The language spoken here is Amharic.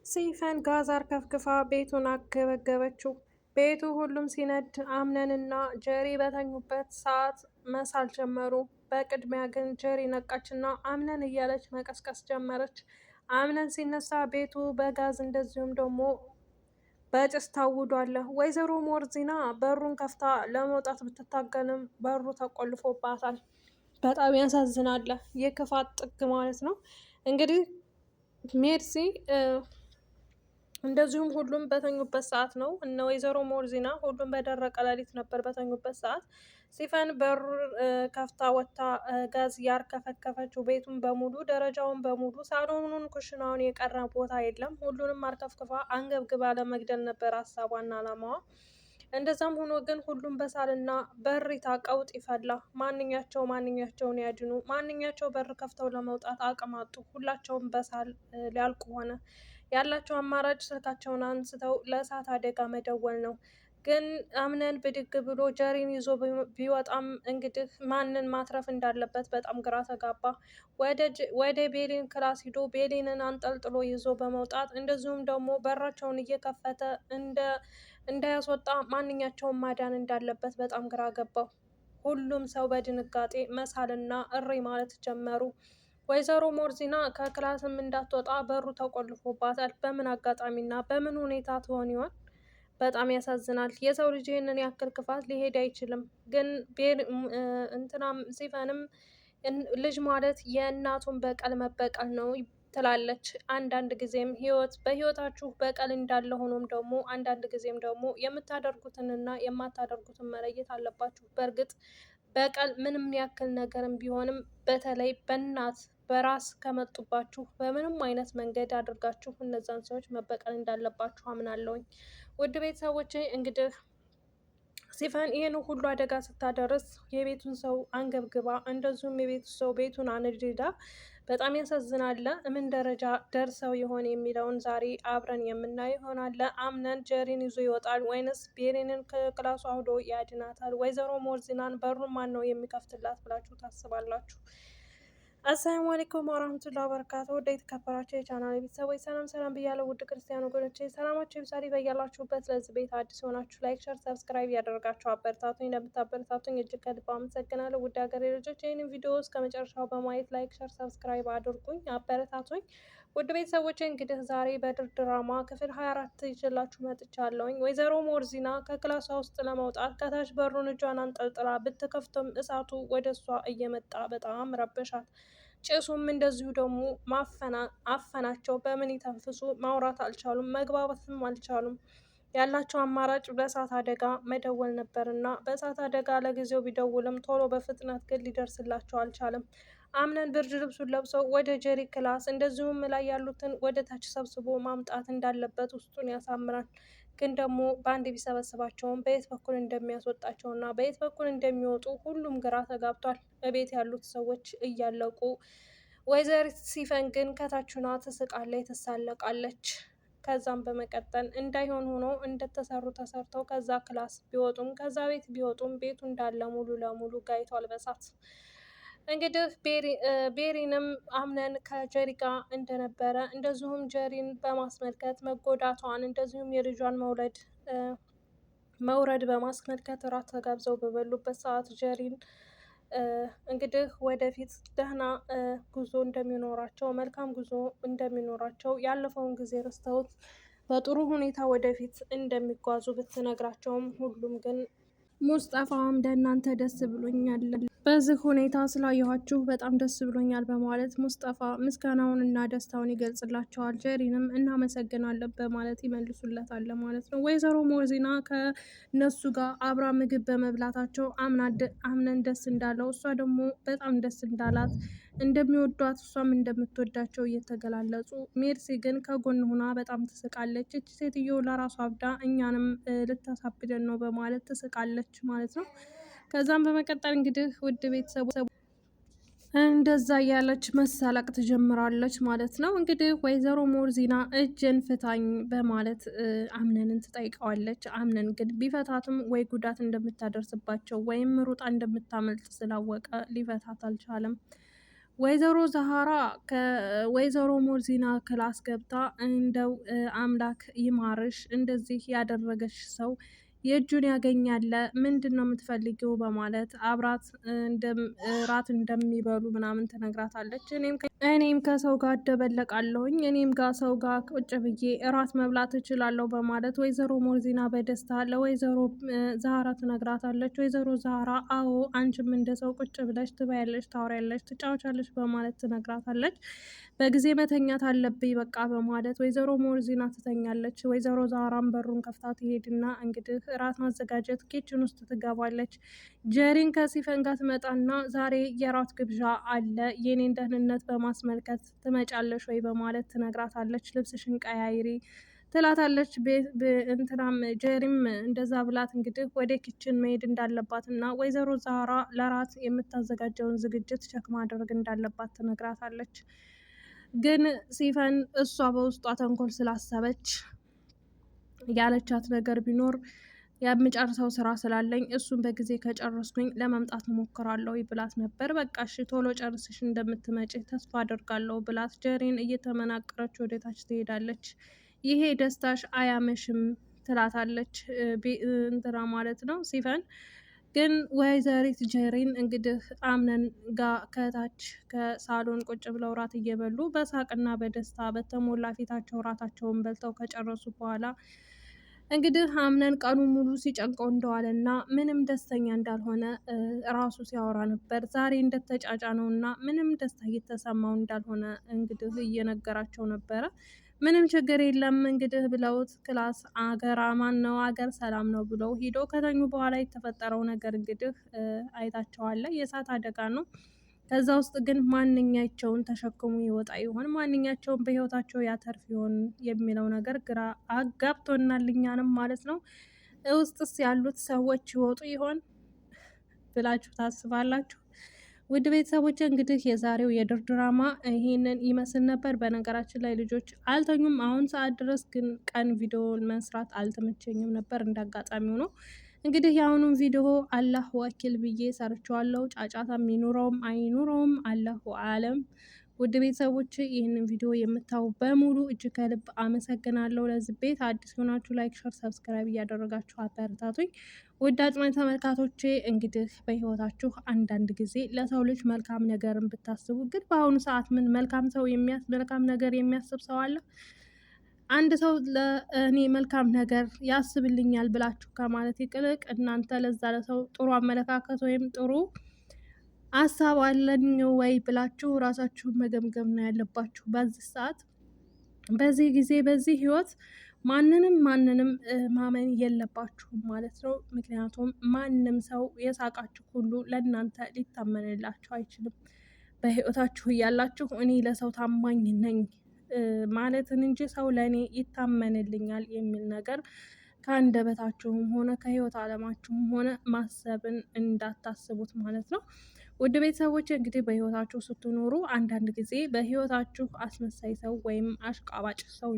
ሲፈን ጋዝ አርከፍክፋ ቤቱን አገበገበችው። ቤቱ ሁሉም ሲነድ አምነንና ጀሪ በተኙበት ሰዓት መሳል ጀመሩ። በቅድሚያ ግን ጀሪ ነቃችና አምነን እያለች መቀስቀስ ጀመረች። አምነን ሲነሳ ቤቱ በጋዝ እንደዚሁም ደግሞ በጭስ ታውዷል። ወይዘሮ ሞርዚና በሩን ከፍታ ለመውጣት ብትታገልም በሩ ተቆልፎባታል። በጣም ያሳዝናል። የክፋት ጥግ ማለት ነው። እንግዲህ ሜርሲ እንደዚሁም ሁሉም በተኙበት ሰዓት ነው እነ ወይዘሮ ሞርዚና ሁሉም በደረቀ ሌሊት ነበር በተኙበት ሰዓት ሲፈን በር ከፍታ ወጥታ ጋዝ ያርከፈከፈችው ቤቱን በሙሉ ደረጃውን በሙሉ ሳሎኑን ኩሽናውን የቀረ ቦታ የለም። ሁሉንም አርከፍክፋ አንገብግባ ለመግደል ነበር ሀሳቧና አላማዋ። እንደዛም ሆኖ ግን ሁሉም በሳልና በሪታ ቀውጥ ይፈላ። ማንኛቸውን ያድኑ? ማንኛቸው በር ከፍተው ለመውጣት አቅም አጡ። ሁላቸውም በሳል ሊያልቁ ሆነ። ያላቸው አማራጭ ስልካቸውን አንስተው ለእሳት አደጋ መደወል ነው። ግን አምነን ብድግ ብሎ ጀሪን ይዞ ቢወጣም እንግዲህ ማንን ማትረፍ እንዳለበት በጣም ግራ ተጋባ። ወደ ቤሊን ክላስ ሂዶ ቤሊንን አንጠልጥሎ ይዞ በመውጣት እንደዚሁም ደግሞ በራቸውን እየከፈተ እንዳያስወጣ ማንኛቸውን ማዳን እንዳለበት በጣም ግራ ገባው። ሁሉም ሰው በድንጋጤ መሳልና እሪ ማለት ጀመሩ። ወይዘሮ ሞርዚና ከክላስም እንዳትወጣ በሩ ተቆልፎባታል። በምን አጋጣሚና በምን ሁኔታ ትሆን ይሆን? በጣም ያሳዝናል። የሰው ልጅ ይህንን ያክል ክፋት ሊሄድ አይችልም። ግን እንትናም ሲፈንም ልጅ ማለት የእናቱን በቀል መበቀል ነው ትላለች። አንዳንድ ጊዜም በህይወታችሁ በቀል እንዳለ ሆኖም ደግሞ አንዳንድ ጊዜም ደግሞ የምታደርጉትንና የማታደርጉትን መለየት አለባችሁ። በእርግጥ በቀል ምንም ያክል ነገርም ቢሆንም በተለይ በእናት በራስ ከመጡባችሁ በምንም አይነት መንገድ አድርጋችሁ እነዛን ሰዎች መበቀል እንዳለባችሁ አምናለሁኝ። ውድ ቤተሰቦቼ እንግዲህ ሲፈን ይህን ሁሉ አደጋ ስታደርስ የቤቱን ሰው አንገብግባ እንደዚሁም የቤቱ ሰው ቤቱን አንድዳ በጣም ያሳዝናል። ምን ደረጃ ደርሰው ይሆን የሚለውን ዛሬ አብረን የምናየው ይሆናል። አምነን ጀሪን ይዞ ይወጣል ወይንስ ቤሪንን ከክላሱ አውዶ ያድናታል? ወይዘሮ ሞርዚናን በሩን ማን ነው የሚከፍትላት ብላችሁ ታስባላችሁ? አሰላሙ አለይኩም ወራህመቱላሂ ወበረካቱ። ወደ የተከበራችሁ የቻናል ቤተሰቦች ሰላም ብያለሁ። ውድ ክርስቲያን ወገኖቼ ሰላማችሁ ይብዛልኝ በያላችሁበት። ለዚህ ቤት አዲስ ሆናችሁ ላይክ፣ ሸር፣ ሰብስክራይብ ያደረጋችሁ አበረታቱኝ። ለምታበረታቱኝ እጅግ ከልብ አመሰግናለሁ። ውድ ሀገሬ ልጆች ይህንን ቪዲዮ እስከ መጨረሻው በማየት ላይክ፣ ሸር፣ ሰብስክራይብ አድርጉኝ፣ አበረታቱኝ። ውድ ቤተሰቦች እንግዲህ ዛሬ በድር ድራማ ክፍል 24 ይዤላችሁ መጥቻለሁኝ። ወይዘሮ ሞርዚና ከክላሷ ውስጥ ለመውጣት ከታች በሩን እጇን አንጠልጥላ ብትከፍትም እሳቱ ወደ እሷ እየመጣ በጣም ረበሻት። ጭሱም እንደዚሁ ደግሞ አፈናቸው። በምን ይተንፍሱ? ማውራት አልቻሉም፣ መግባባትም አልቻሉም። ያላቸው አማራጭ በእሳት አደጋ መደወል ነበርና በእሳት አደጋ ለጊዜው ቢደውልም ቶሎ በፍጥነት ግን ሊደርስላቸው አልቻለም። አምነን ብርድ ልብሱን ለብሰው ወደ ጀሪ ክላስ እንደዚሁም ላይ ያሉትን ወደ ታች ሰብስቦ ማምጣት እንዳለበት ውስጡን ያሳምራል። ግን ደግሞ በአንድ ቢሰበስባቸውም በየት በኩል እንደሚያስወጣቸው እና በየት በኩል እንደሚወጡ ሁሉም ግራ ተጋብቷል። በቤት ያሉት ሰዎች እያለቁ፣ ወይዘሪት ሲፈን ግን ከታችና ትስቃለች፣ ትሳለቃለች። ከዛም በመቀጠል እንዳይሆን ሆኖ እንደተሰሩ ተሰርተው ከዛ ክላስ ቢወጡም ከዛ ቤት ቢወጡም ቤቱ እንዳለ ሙሉ ለሙሉ ጋይቷል በሳት። እንግዲህ ቤሪንም አምነን ከጀሪ ጋር እንደነበረ እንደዚሁም ጀሪን በማስመልከት መጎዳቷን እንደዚሁም የልጇን መውረድ በማስመልከት እራት ተጋብዘው በበሉበት ሰዓት ጀሪን እንግዲህ ወደፊት ደህና ጉዞ እንደሚኖራቸው መልካም ጉዞ እንደሚኖራቸው ያለፈውን ጊዜ ረስተውት በጥሩ ሁኔታ ወደፊት እንደሚጓዙ ብትነግራቸውም ሁሉም ግን ሙስጠፋም ለእናንተ ደስ ብሎኛል፣ በዚህ ሁኔታ ስላየኋችሁ በጣም ደስ ብሎኛል በማለት ሙስጠፋ ምስጋናውን እና ደስታውን ይገልጽላቸዋል። ጀሪንም እናመሰግናለን በማለት ይመልሱለታል ማለት ነው። ወይዘሮ ሞርዚና ከነሱ ጋር አብራ ምግብ በመብላታቸው አምነን ደስ እንዳለው እሷ ደግሞ በጣም ደስ እንዳላት እንደሚወዷት እሷም እንደምትወዳቸው እየተገላለጹ፣ ሜርሲ ግን ከጎን ሆና በጣም ትስቃለች። እች ሴትዮ ለራሷ አብዳ እኛንም ልታሳብደን ነው በማለት ትስቃለች ማለት ነው። ከዛም በመቀጠል እንግዲህ ውድ ቤተሰቡ እንደዛ እያለች መሳለቅ ትጀምራለች ማለት ነው። እንግዲህ ወይዘሮ ሞርዚና እጅን ፍታኝ በማለት አምነንን ትጠይቀዋለች። አምነን ግን ቢፈታትም ወይ ጉዳት እንደምታደርስባቸው ወይም ሩጣ እንደምታመልጥ ስላወቀ ሊፈታት አልቻለም። ወይዘሮ ዛሃራ ከወይዘሮ ሞርዚና ክላስ ገብታ እንደው አምላክ ይማርሽ፣ እንደዚህ ያደረገች ሰው የእጁን ያገኛለ፣ ምንድን ነው የምትፈልጊው? በማለት አብራት ራት እንደሚበሉ ምናምን ትነግራታለች። እኔም ከሰው ጋር እደበለቃለሁኝ፣ እኔም ሰው ጋር ቁጭ ብዬ እራት መብላት እችላለሁ በማለት ወይዘሮ ሞርዚና በደስታ ለወይዘሮ ዛህራ ትነግራታለች። ወይዘሮ ዛህራ አዎ አንቺም እንደ ሰው ቁጭ ብለሽ ትበያለሽ፣ ታወሪያለሽ፣ ትጫወቻለሽ በማለት ትነግራታለች። በጊዜ መተኛት አለብኝ በቃ በማለት ወይዘሮ ሞርዚና ትተኛለች። ወይዘሮ ዛህራም በሩን ከፍታ ትሄድና እንግዲህ እራት ማዘጋጀት ኪችን ውስጥ ትገባለች። ጀሪን ከሲፈን ጋር ትመጣና ዛሬ የራት ግብዣ አለ የኔን ደህንነት በማስመልከት ትመጫለሽ ወይ በማለት ትነግራታለች። ልብስሽን ቀያይሪ ትላታለች። እንትናም ጀሪም እንደዛ ብላት እንግዲህ ወደ ኪችን መሄድ እንዳለባት እና ወይዘሮ ዛራ ለራት የምታዘጋጀውን ዝግጅት ቸክ ማድረግ እንዳለባት ትነግራታለች። ግን ሲፈን እሷ በውስጧ ተንኮል ስላሰበች ያለቻት ነገር ቢኖር የምጨርሰው ስራ ስላለኝ እሱን በጊዜ ከጨረስኩኝ ለመምጣት እሞክራለሁ ብላት ነበር። በቃ እሺ ቶሎ ጨርስሽ እንደምትመጪ ተስፋ አደርጋለሁ ብላት ጀሪን እየተመናቀረች ወደታች ትሄዳለች። ይሄ ደስታሽ አያመሽም ትላታለች እንትና ማለት ነው ሲፈን። ግን ወይዘሪት ጀሪን እንግዲህ አምነን ጋር ከታች ከሳሎን ቁጭ ብለው ራት እየበሉ በሳቅና በደስታ በተሞላ ፊታቸው ራታቸውን በልተው ከጨረሱ በኋላ እንግዲህ አምነን ቀኑ ሙሉ ሲጨንቀው እንደዋለና ምንም ደስተኛ እንዳልሆነ ራሱ ሲያወራ ነበር። ዛሬ እንደተጫጫ ነውና ምንም ደስታ እየተሰማው እንዳልሆነ እንግዲህ እየነገራቸው ነበረ። ምንም ችግር የለም እንግዲህ ብለውት ክላስ አገር አማን ነው አገር ሰላም ነው ብለው ሂዶ ከተኙ በኋላ የተፈጠረው ነገር እንግዲህ አይታቸዋለ። የእሳት አደጋ ነው። ከዛ ውስጥ ግን ማንኛቸውን ተሸክሙ ይወጣ ይሆን? ማንኛቸውን በህይወታቸው ያተርፍ ይሆን የሚለው ነገር ግራ አጋብቶናል እኛንም ማለት ነው። ውስጥስ ያሉት ሰዎች ይወጡ ይሆን ብላችሁ ታስባላችሁ? ውድ ቤተሰቦች እንግዲህ የዛሬው የድር ድራማ ይሄንን ይመስል ነበር። በነገራችን ላይ ልጆች አልተኙም አሁን ሰዓት ድረስ፣ ግን ቀን ቪዲዮ መስራት አልተመቸኝም ነበር እንዳጋጣሚው ነው። እንግዲህ የአሁኑን ቪዲዮ አላህ ወኪል ብዬ ሰርቸዋለሁ። ጫጫታም ይኑረውም አይኑረውም አላሁ አለም። ውድ ቤተሰቦች ይህንን ቪዲዮ የምታዩ በሙሉ እጅግ ከልብ አመሰግናለሁ። ለዚህ ቤት አዲስ ሆናችሁ ላይክ፣ ሸር፣ ሰብስክራይብ እያደረጋችሁ አበረታቱኝ። ውድ አድማጭ ተመልካቾቼ እንግዲህ በህይወታችሁ አንዳንድ ጊዜ ለሰው ልጅ መልካም ነገርን ብታስቡ፣ ግን በአሁኑ ሰዓት ምን መልካም ነገር የሚያስብ ሰው አለ? አንድ ሰው ለእኔ መልካም ነገር ያስብልኛል ብላችሁ ከማለት ይልቅ እናንተ ለዛ ለሰው ጥሩ አመለካከት ወይም ጥሩ ሀሳብ አለኝ ወይ ብላችሁ ራሳችሁን መገምገም ነው ያለባችሁ። በዚህ ሰዓት፣ በዚህ ጊዜ፣ በዚህ ህይወት ማንንም ማመን የለባችሁም ማለት ነው። ምክንያቱም ማንም ሰው የሳቃችሁ ሁሉ ለእናንተ ሊታመንላችሁ አይችልም። በህይወታችሁ እያላችሁ እኔ ለሰው ታማኝ ነኝ ማለትን እንጂ ሰው ለእኔ ይታመንልኛል የሚል ነገር ከአንደበታችሁም ሆነ ከህይወት አለማችሁም ሆነ ማሰብን እንዳታስቡት ማለት ነው። ውድ ቤተሰቦች እንግዲህ በህይወታችሁ ስትኖሩ አንዳንድ ጊዜ በህይወታችሁ አስመሳይ ሰው ወይም አሽቃባጭ ሰው